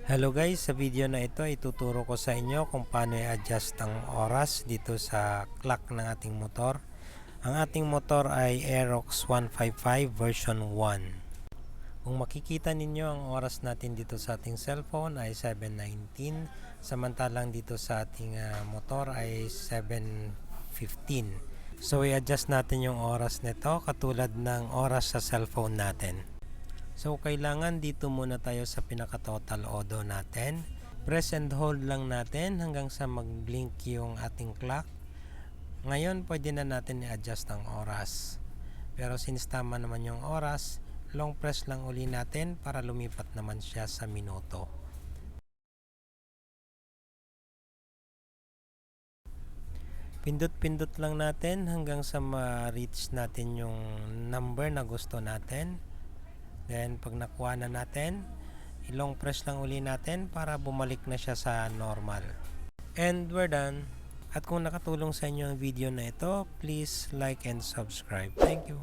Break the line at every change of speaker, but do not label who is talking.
Hello guys, sa video na ito ituturo ko sa inyo kung paano i-adjust ang oras dito sa clock ng ating motor. Ang ating motor ay Aerox 155 version 1. Kung makikita ninyo, ang oras natin dito sa ating cellphone ay 7:19, samantalang dito sa ating motor ay 7:15. So i-adjust natin yung oras nito katulad ng oras sa cellphone natin. So kailangan dito muna tayo sa pinaka total odo natin. Press and hold lang natin hanggang sa mag-blink yung ating clock. Ngayon pwede na natin i-adjust ang oras. Pero since tama naman yung oras, long press lang uli natin para lumipat naman siya sa minuto. Pindot-pindot lang natin hanggang sa ma-reach natin yung number na gusto natin. Then pag nakuha na natin, i-long press lang uli natin para bumalik na siya sa normal. And we're done. At kung nakatulong sa inyo ang video na ito, please like and subscribe. Thank you.